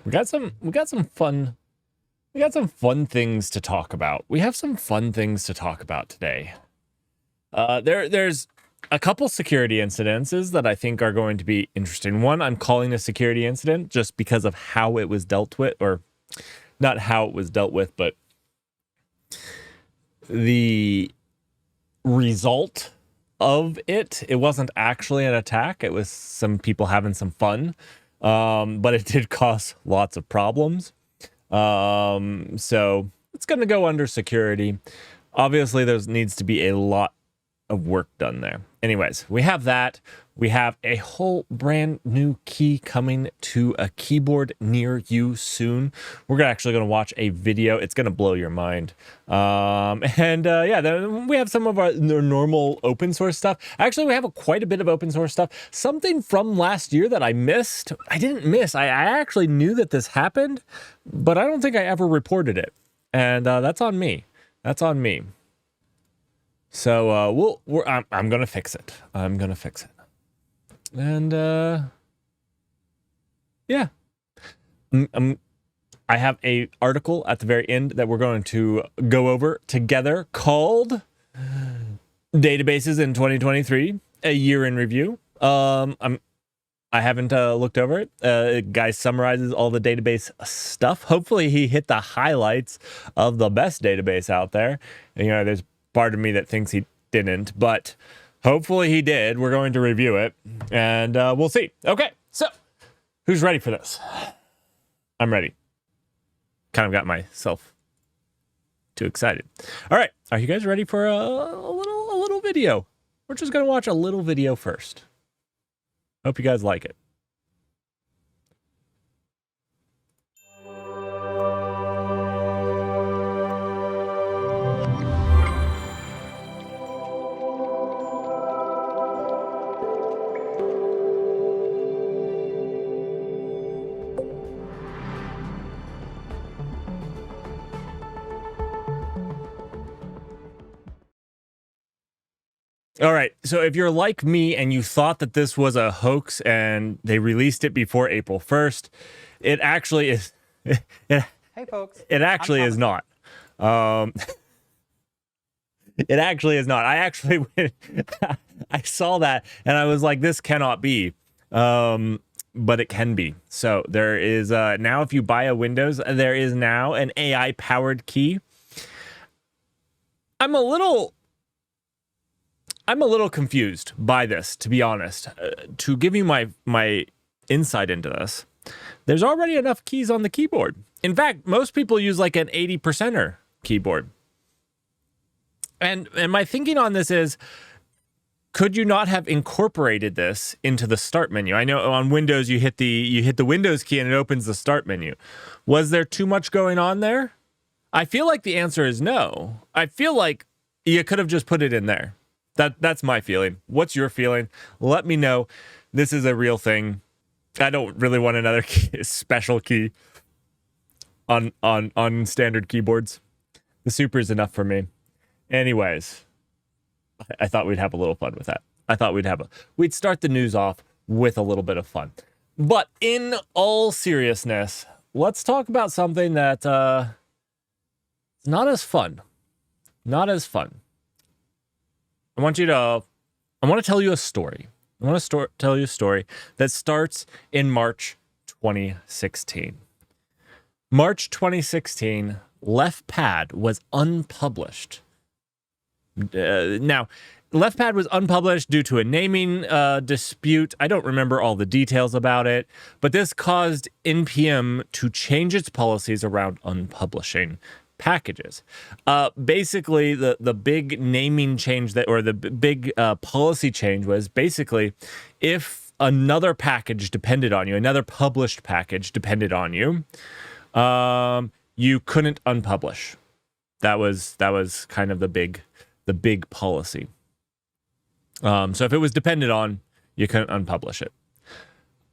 We got some fun things to talk about. We have some fun things to talk about today. There's a couple security incidences that I think are going to be interesting. One, I'm calling a security incident just because of how it was dealt with, or not how it was dealt with, but the result of it. It wasn't actually an attack. It was some people having some fun. But it did cause lots of problems. So it's going to go under security. Obviously, there needs to be a lot of work done there. Anyways, we have that. We have a whole brand new key coming to a keyboard near you soon. We're actually going to watch a video. It's going to blow your mind. Yeah, then we have some of our normal open source stuff. Actually, we have quite a bit of open source stuff. Something from last year that I missed. I didn't miss. I actually knew that this happened, but I don't think I ever reported it. And that's on me. That's on me. So I'm gonna fix it. I'm gonna fix it. And yeah, I have a article at the very end that we're going to go over together called "Databases in 2023: A Year in Review." I haven't looked over it. Guy summarizes all the database stuff. Hopefully, he hit the highlights of the best database out there. And, there's part of me that thinks he didn't, but hopefully he did. We're going to review it, and we'll see. Okay, so who's ready for this? I'm ready. Kind of got myself too excited. All right, are you guys ready for a little video? We're just gonna watch a little video first. Hope you guys like it. All right, so if you're like me and you thought that this was a hoax and they released it before April 1st, it actually is. Hey, folks. It actually is not. It actually is not. I actually I saw that and I was like, this cannot be. But it can be. So there is now, if you buy a Windows, there is now an AI powered key. I'm a little confused by this, to be honest. To give you my insight into this, there's already enough keys on the keyboard. In fact, most people use like an 80%er keyboard. And my thinking on this is, could you not have incorporated this into the start menu? I know on Windows you hit the Windows key and it opens the start menu. Was there too much going on there? I feel like the answer is no. I feel like you could have just put it in there. That's my feeling. What's your feeling? Let me know. This is a real thing. I don't really want another special key on standard keyboards. The super is enough for me. Anyways, I thought we'd have a little fun with that. I thought we'd start the news off with a little bit of fun. But in all seriousness, let's talk about something that is not as fun. Not as fun. I want to tell you a story. I want to tell you a story that starts in March 2016. March 2016, LeftPad was unpublished. Now, LeftPad was unpublished due to a naming dispute. I don't remember all the details about it, but this caused NPM to change its policies around unpublishing packages. Basically, the big naming change the big policy change was basically, if another package depended on you, another published package depended on you, you couldn't unpublish. That was kind of the big policy. So if it was dependent on, you couldn't unpublish it.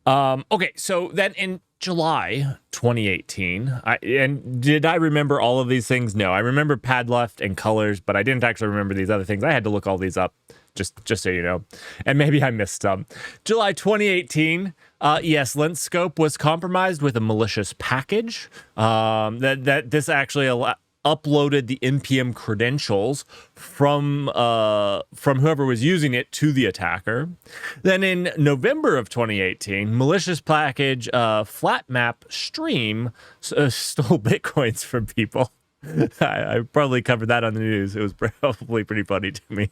Okay, so then in July 2018, and did I remember all of these things? No, I remember pad left and colors, but I didn't actually remember these other things. I had to look all these up, just so you know, and maybe I missed some. July 2018, Yes, Lentscope was compromised with a malicious package. This actually uploaded the npm credentials from whoever was using it to the attacker. Then in November of 2018, malicious package Flatmap Stream stole bitcoins from people. I probably covered that on the news. It was probably pretty funny to me.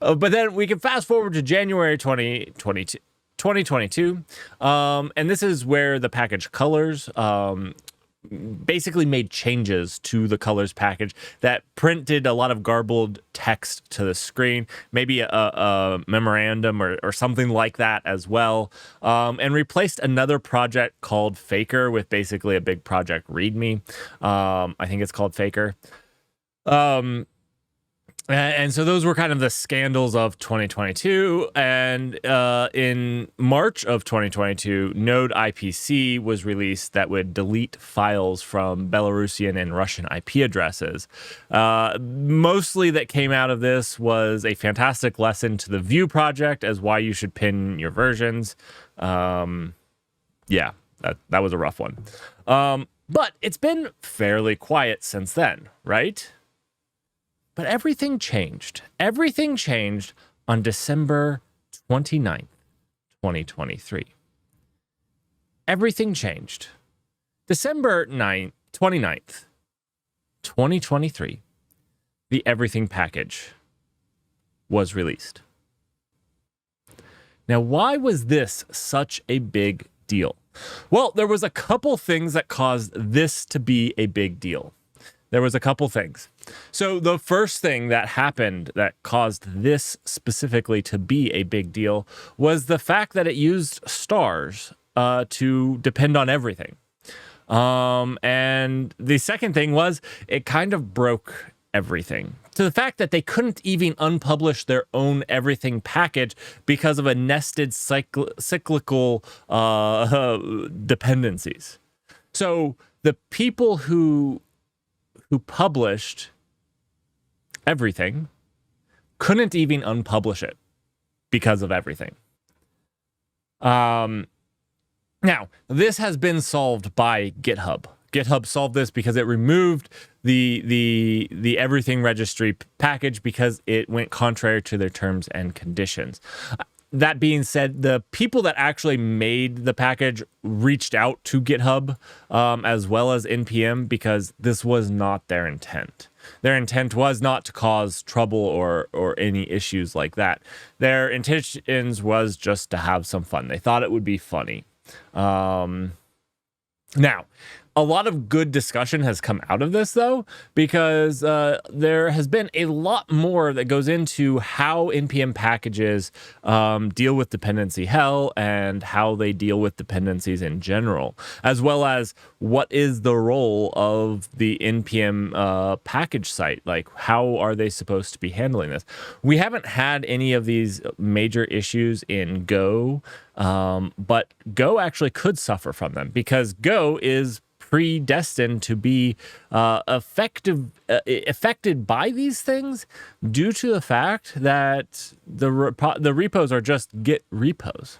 But then we can fast forward to January 2022. And this is where the package colors basically made changes to the colors package that printed a lot of garbled text to the screen, maybe a memorandum or something like that as well, and replaced another project called Faker with basically a big project README. I think it's called Faker. And so those were kind of the scandals of 2022. And in March of 2022, Node IPC was released that would delete files from Belarusian and Russian IP addresses. Mostly that came out of this was a fantastic lesson to the Vue project as why you should pin your versions. Yeah, that was a rough one. But it's been fairly quiet since then, right? But everything changed. Everything changed on December 29th, 2023. Everything changed. December 29th, 2023, the Everything package was released. Now, why was this such a big deal? Well, there was a couple things that caused this to be a big deal. There was a couple things. So the first thing that happened that caused this specifically to be a big deal was the fact that it used stars to depend on everything. And the second thing was it kind of broke everything. To the fact that they couldn't even unpublish their own everything package because of a nested cyclical dependencies. So the people who published everything couldn't even unpublish it because of everything. Now, this has been solved by GitHub. GitHub solved this because it removed the everything registry package because it went contrary to their terms and conditions. That being said, the people that actually made the package reached out to GitHub as well as NPM because this was not their intent. Their intent was not to cause trouble or any issues like that. Their intentions was just to have some fun. They thought it would be funny. Now, a lot of good discussion has come out of this, though, because there has been a lot more that goes into how NPM packages deal with dependency hell and how they deal with dependencies in general, as well as what is the role of the NPM package site. Like, how are they supposed to be handling this? We haven't had any of these major issues in Go, but Go actually could suffer from them because Go is predestined to be affected by these things due to the fact that the repos are just Git repos.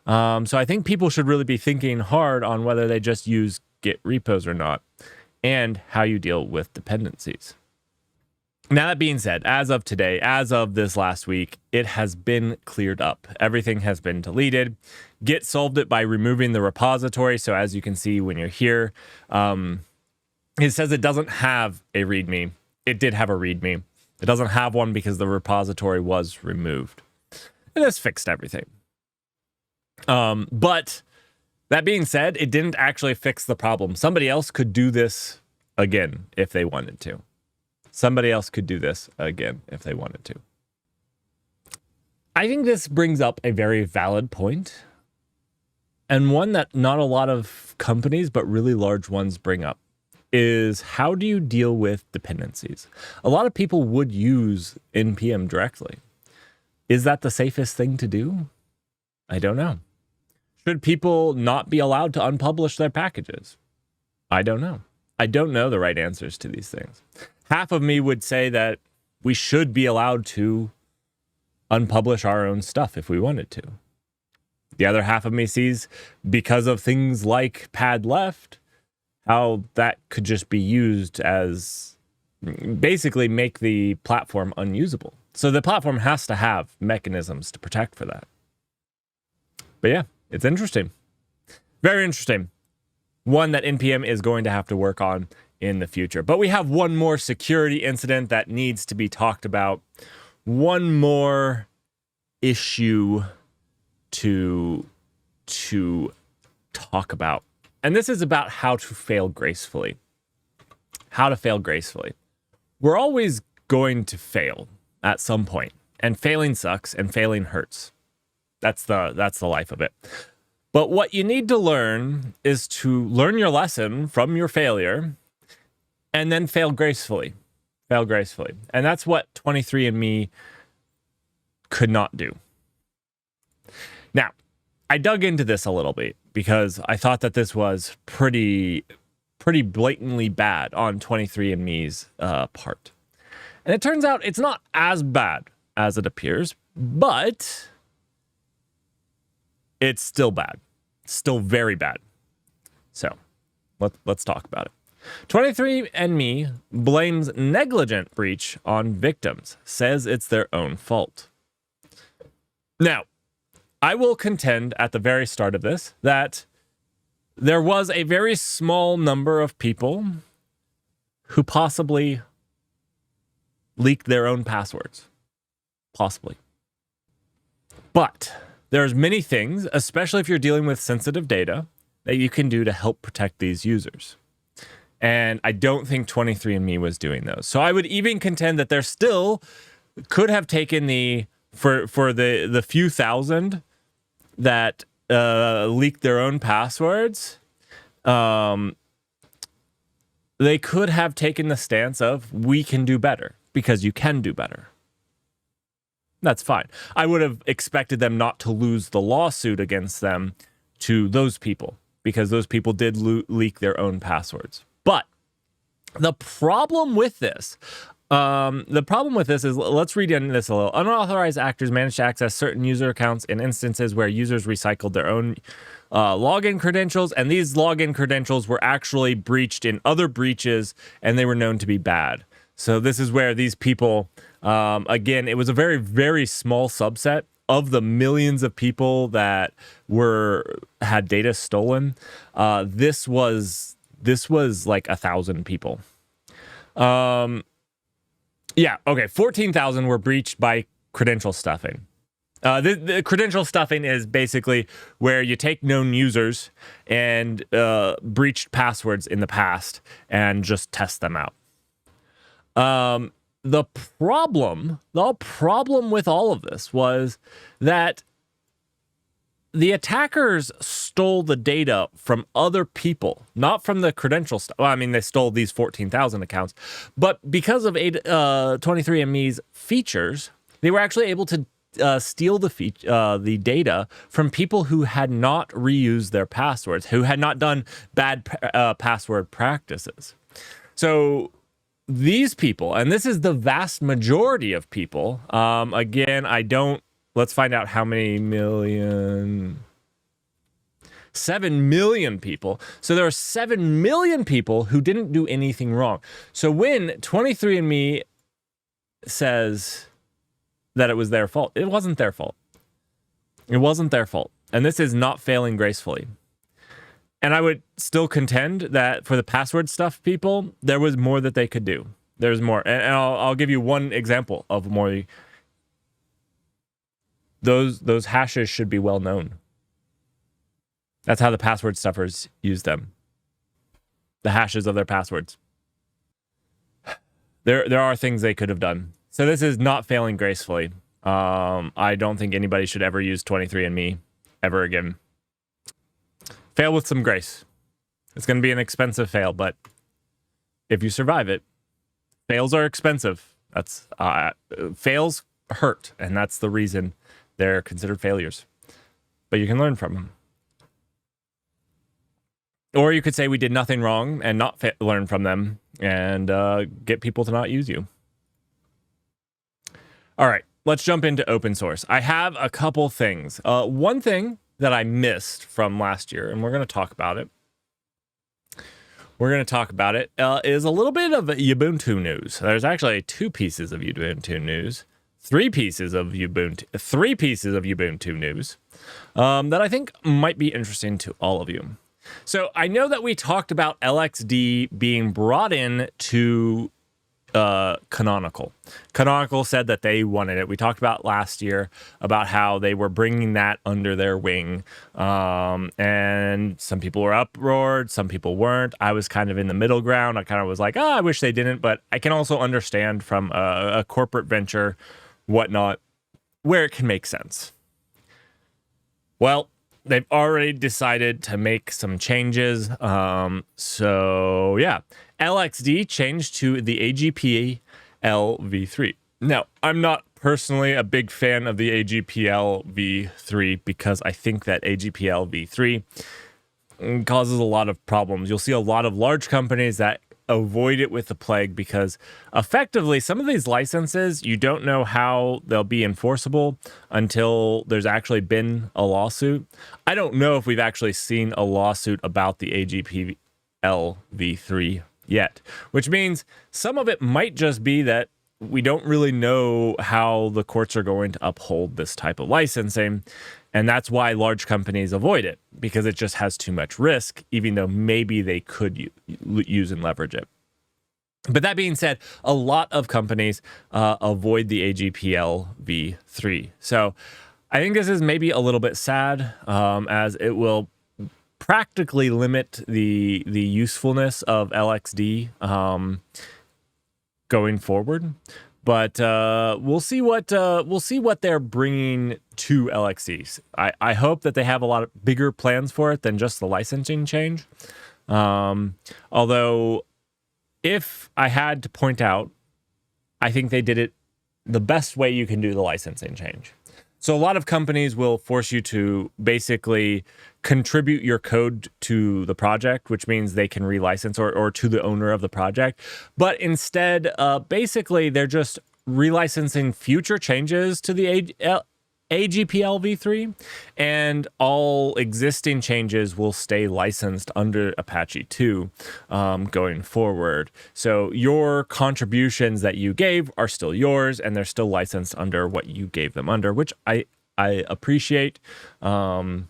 So I think people should really be thinking hard on whether they just use Git repos or not and how you deal with dependencies. Now, that being said, as of today, as of this last week, it has been cleared up. Everything has been deleted. Git solved it by removing the repository. So as you can see when you're here, it says it doesn't have a README. It did have a README. It doesn't have one because the repository was removed. And this fixed everything. But that being said, it didn't actually fix the problem. Somebody else could do this again if they wanted to. Somebody else could do this again if they wanted to. I think this brings up a very valid point, and one that not a lot of companies, but really large ones, bring up, is how do you deal with dependencies? A lot of people would use NPM directly. Is that the safest thing to do? I don't know. Should people not be allowed to unpublish their packages? I don't know. I don't know the right answers to these things. Half of me would say that we should be allowed to unpublish our own stuff if we wanted to. The other half of me sees, because of things like pad left, how that could just be used as basically make the platform unusable. So the platform has to have mechanisms to protect for that. But yeah, it's interesting. Very interesting. One that NPM is going to have to work on in the future. But we have one more security incident that needs to be talked about. One more issue to talk about. And this is about how to fail gracefully. How to fail gracefully. We're always going to fail at some point, and failing sucks and failing hurts. That's the life of it. But what you need to learn is to learn your lesson from your failure and then fail gracefully. Fail gracefully. And that's what 23andMe could not do. Now, I dug into this a little bit because I thought that this was pretty blatantly bad on 23andMe's part. And it turns out it's not as bad as it appears, but it's still bad. Still very bad. So let's talk about it. 23andMe blames negligent breach on victims, says it's their own fault. Now, I will contend at the very start of this that there was a very small number of people who possibly leaked their own passwords. Possibly. But there's many things, especially if you're dealing with sensitive data, that you can do to help protect these users. And I don't think 23andMe was doing those. So I would even contend that there still could have taken for the few thousand that leaked their own passwords, they could have taken the stance of, we can do better, because you can do better. That's fine. I would have expected them not to lose the lawsuit against them to those people, because those people did leak their own passwords. But the problem with this, is, let's read into this a little. Unauthorized actors managed to access certain user accounts in instances where users recycled their own login credentials, and these login credentials were actually breached in other breaches, and they were known to be bad. So this is where these people, again, it was a very, very small subset of the millions of people that had data stolen. This was like 1,000 people. Yeah, okay, 14,000 were breached by credential stuffing. The credential stuffing is basically where you take known users and breached passwords in the past and just test them out. The problem with all of this was that the attackers stole the data from other people, not from the credential stuff. Well, I mean, they stole these 14,000 accounts, but because of 23andMe's features, they were actually able to steal the data from people who had not reused their passwords, who had not done bad password practices. So these people, and this is the vast majority of people, again, let's find out how many million. 7 million people. So there are 7 million people who didn't do anything wrong. So when 23andMe says that it was their fault, it wasn't their fault. It wasn't their fault. And this is not failing gracefully. And I would still contend that for the password stuff people, there was more that they could do. There's more. And I'll give you one example of more. Those hashes should be well known. That's how the password stuffers use them. The hashes of their passwords. There are things they could have done. So this is not failing gracefully. I don't think anybody should ever use 23andMe ever again. Fail with some grace. It's going to be an expensive fail, but if you survive it, fails are expensive. That's fails hurt, and that's the reason they're considered failures. But you can learn from them. Or you could say we did nothing wrong and not learn from them and get people to not use you. All right, let's jump into open source. I have a couple things. One thing that I missed from last year, and we're going to talk about it. Is a little bit of Ubuntu news. There's actually 2 pieces of Ubuntu news, 3 pieces of Ubuntu news that I think might be interesting to all of you. So I know that we talked about LXD being brought in to Canonical. Canonical said that they wanted it. We talked about last year about how they were bringing that under their wing. And some people were uproared, some people weren't. I was kind of in the middle ground. I kind of was like, I wish they didn't, but I can also understand from a corporate venture, whatnot, where it can make sense. Well, they've already decided to make some changes. So yeah, LXD changed to the AGPL v3. Now, I'm not personally a big fan of the AGPL v3 because I think that AGPL v3 causes a lot of problems. You'll see a lot of large companies that avoid it with the plague because effectively some of these licenses, you don't know how they'll be enforceable until there's actually been a lawsuit. I don't know if we've actually seen a lawsuit about the AGPL v3 yet, which means some of it might just be that we don't really know how the courts are going to uphold this type of licensing. And that's why large companies avoid it, because it just has too much risk, even though maybe they could use and leverage it. But that being said, a lot of companies avoid the AGPL v3. So I think this is maybe a little bit sad, as it will practically limit the usefulness of LXD going forward. But we'll see what they're bringing to LXDs. I hope that they have a lot of bigger plans for it than just the licensing change. Although, if I had to point out, I think they did it the best way you can do the licensing change. So a lot of companies will force you to basically contribute your code to the project, which means they can relicense or to the owner of the project. But instead, basically, they're just relicensing future changes to the AGPL v3, and all existing changes will stay licensed under Apache 2 going forward. So your contributions that you gave are still yours, and they're still licensed under what you gave them under, which I appreciate, even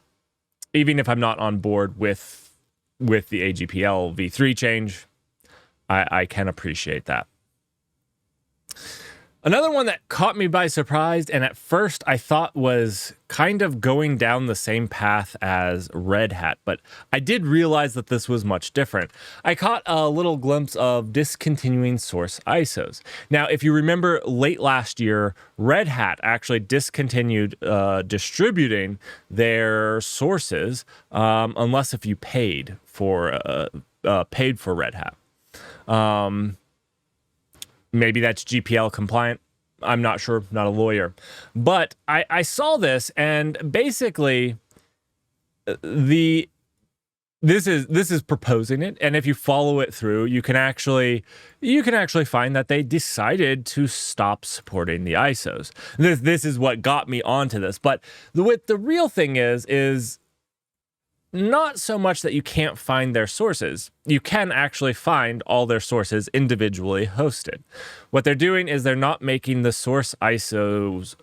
if I'm not on board with the AGPL v3 change. I can appreciate that. Another one that caught me by surprise, and at first I thought was kind of going down the same path as Red Hat, but I did realize that this was much different. I caught a little glimpse of discontinuing source ISOs. Now, if you remember late last year, Red Hat actually discontinued distributing their sources, unless if you paid for Red Hat. Maybe that's GPL compliant. I'm not sure, not a lawyer. But I saw this, and basically this is proposing it, and if you follow it through, you can actually find that they decided to stop supporting the ISOs. This is what got me onto this. But the real thing is not so much that you can't find their sources. You can actually find all their sources individually hosted. What they're doing is they're not making the source ISOs,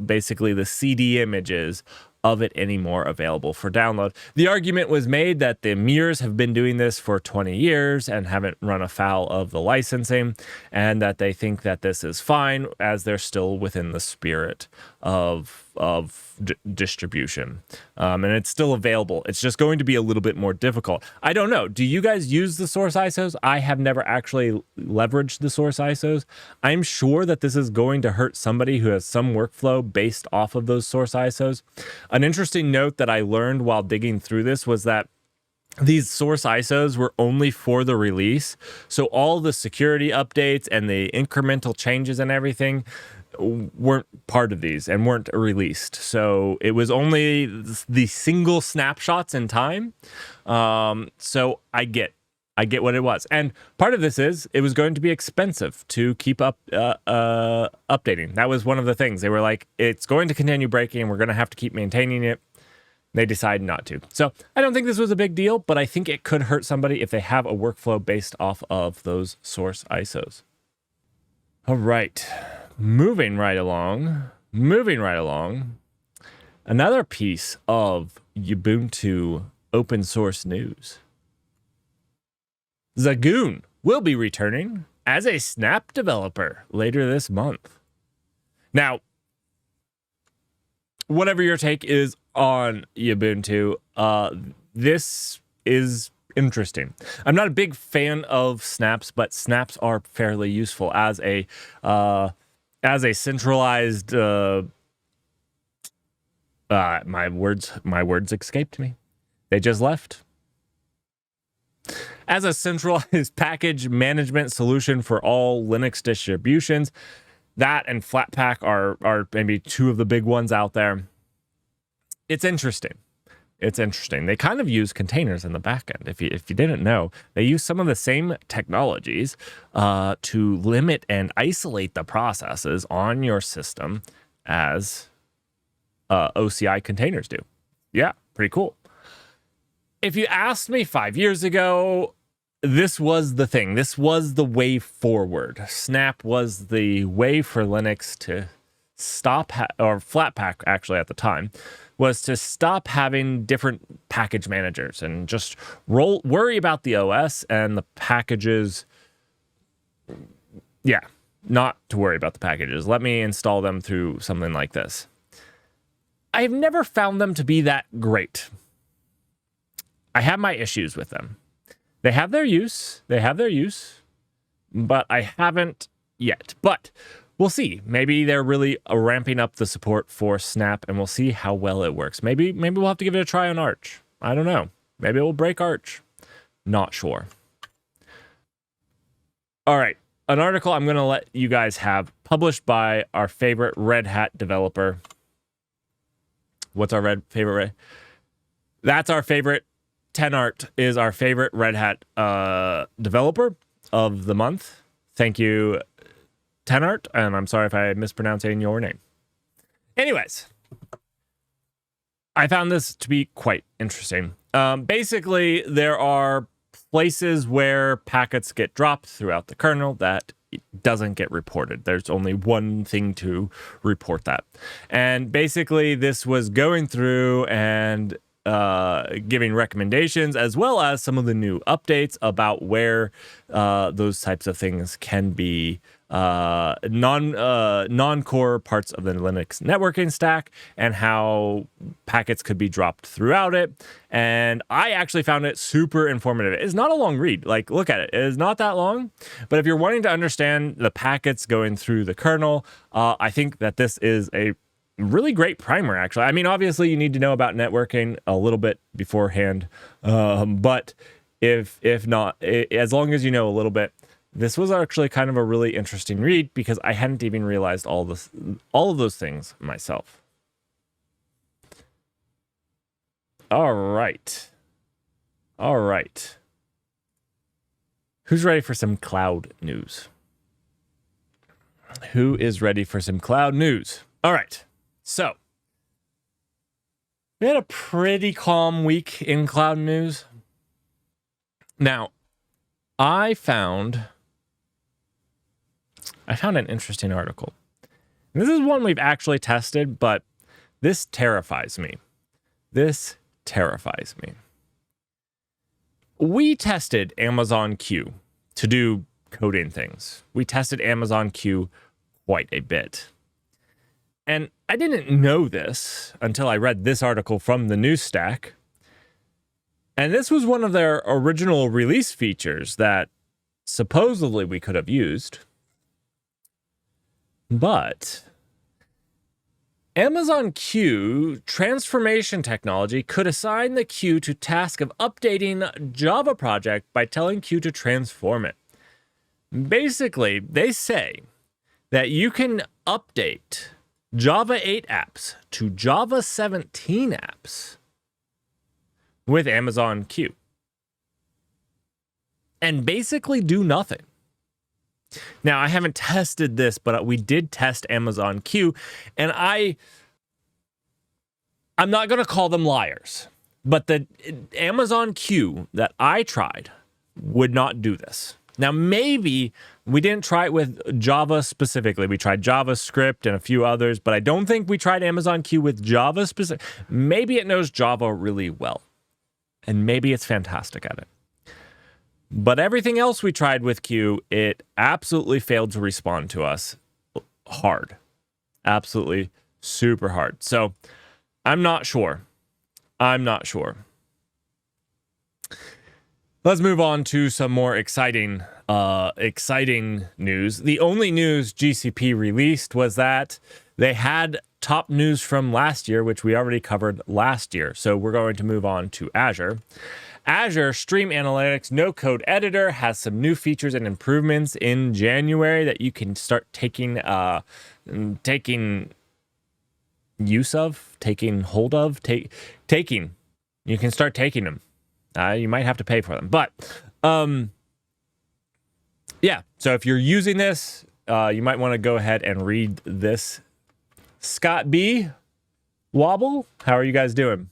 basically the CD images of it anymore available for download. The argument was made that the mirrors have been doing this for 20 years and haven't run afoul of the licensing, and that they think that this is fine as they're still within the spirit of distribution. And it's still available. It's just going to be a little bit more difficult. I don't know. Do you guys use the source ISOs? I have never actually leveraged the source ISOs. I'm sure that this is going to hurt somebody who has some workflow based off of those source ISOs. An interesting note that I learned while digging through this was that these source ISOs were only for the release. So all the security updates and the incremental changes and everything weren't part of these and weren't released. So it was only the single snapshots in time. So I get what it was. And part of this is it was going to be expensive to keep up updating. That was one of the things. They were like, it's going to continue breaking and we're going to have to keep maintaining it. They decided not to. So I don't think this was a big deal, but I think it could hurt somebody if they have a workflow based off of those source ISOs. All right, moving right along. Another piece of Ubuntu open source news. Zagoon will be returning as a Snap developer later this month. Now, whatever your take is on Ubuntu, this is interesting. I'm not a big fan of snaps, but snaps are fairly useful as a centralized. My words escaped me. They just left. As a centralized package management solution for all Linux distributions, that and Flatpak are maybe two of the big ones out there. It's interesting. They kind of use containers in the backend. If you didn't know, they use some of the same technologies to limit and isolate the processes on your system as OCI containers do. Yeah, pretty cool. If you asked me 5 years ago, this was the thing. This was the way forward. Snap was the way for Linux to stop, or Flatpak actually at the time, was to stop having different package managers and just worry about the OS and the packages. Yeah, not to worry about the packages. Let me install them through something like this. I've never found them to be that great. I have my issues with them. They have their use, but I haven't yet. But we'll see. Maybe they're really ramping up the support for Snap, and we'll see how well it works. Maybe we'll have to give it a try on Arch. I don't know. Maybe it will break Arch. Not sure. All right. An article I'm going to let you guys have, published by our favorite Red Hat developer. What's our favorite? That's our favorite. Tenart is our favorite Red Hat developer of the month. Thank you, Tenart, and I'm sorry if I mispronounced your name. Anyways, I found this to be quite interesting. Basically, there are places where packets get dropped throughout the kernel that doesn't get reported. There's only one thing to report that. And basically, this was going through and giving recommendations, as well as some of the new updates about where those types of things can be non-core parts of the Linux networking stack, and how packets could be dropped throughout it. And I actually found it super informative. It's not a long read. Like, look at it. It is not that long. But if you're wanting to understand the packets going through the kernel, I think that this is a really great primer, actually. I mean, obviously, you need to know about networking a little bit beforehand. But if not, as long as you know a little bit, this was actually kind of a really interesting read, because I hadn't even realized all of those things myself. All right. Who's ready for some cloud news? Who is ready for some cloud news? All right. So, we had a pretty calm week in cloud news. Now, I found an interesting article. This is one we've actually tested, but this terrifies me. We tested Amazon Q to do coding things. We tested Amazon Q quite a bit. And I didn't know this until I read this article from the news stack. And this was one of their original release features that supposedly we could have used. But Amazon Q transformation technology could assign the Q to task of updating Java project by telling Q to transform it. Basically, they say that you can update Java 8 apps to Java 17 apps with Amazon Q and basically do nothing. Now, I haven't tested this, but we did test Amazon Q, and I I'm not going to call them liars, but the Amazon Q that I tried would not do this. Now, maybe we didn't try it with Java specifically. We tried JavaScript and a few others, but I don't think we tried Amazon Q with Java specific. Maybe it knows Java really well, and maybe it's fantastic at it. But everything else we tried with Q, it absolutely failed to respond to us hard. Absolutely super hard. So I'm not sure. Let's move on to some more exciting news. The only news GCP released was that they had top news from last year, which we already covered last year. So we're going to move on to Azure. Azure Stream Analytics no-code editor has some new features and improvements in January that you can start taking hold of. You can start taking them. You might have to pay for them, but yeah. So if you're using this, you might want to go ahead and read this. Scott B. Wobble, how are you guys doing?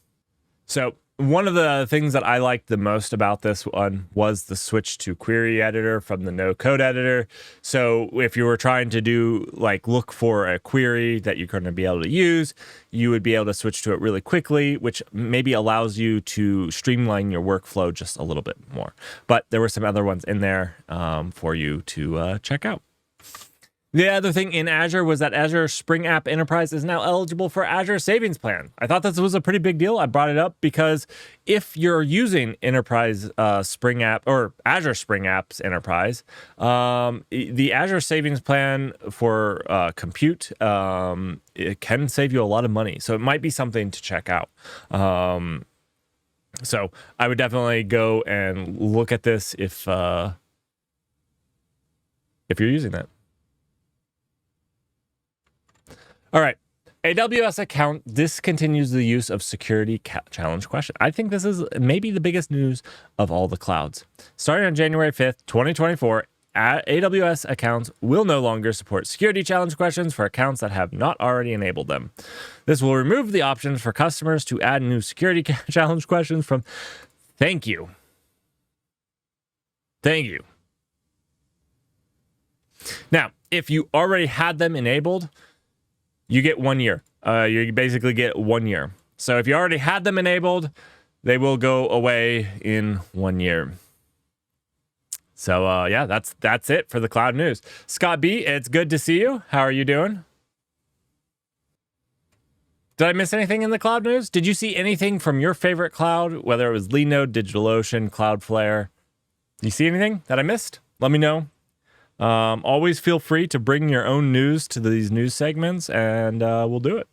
So one of the things that I liked the most about this one was the switch to query editor from the no code editor. So if you were trying to do look for a query that you're going to be able to use, you would be able to switch to it really quickly, which maybe allows you to streamline your workflow just a little bit more. But there were some other ones in there for you to check out. The other thing in Azure was that Azure Spring App Enterprise is now eligible for Azure Savings Plan. I thought this was a pretty big deal. I brought it up because if you're using Enterprise Spring App or Azure Spring Apps Enterprise, the Azure Savings Plan for compute, it can save you a lot of money. So it might be something to check out. So I would definitely go and look at this if you're using that. All right. AWS account discontinues the use of security challenge question. I think this is maybe the biggest news of all the clouds. Starting on January 5th, 2024, AWS accounts will no longer support security challenge questions for accounts that have not already enabled them. This will remove the option for customers to add new security challenge questions from thank you. Now, if you already had them enabled, you get 1 year. You basically get 1 year. So if you already had them enabled, they will go away in 1 year. So yeah, that's it for the cloud news. Scott B, it's good to see you. How are you doing? Did I miss anything in the cloud news? Did you see anything from your favorite cloud, whether it was Linode, DigitalOcean, Cloudflare? Do you see anything that I missed? Let me know. Always feel free to bring your own news to these news segments, and we'll do it.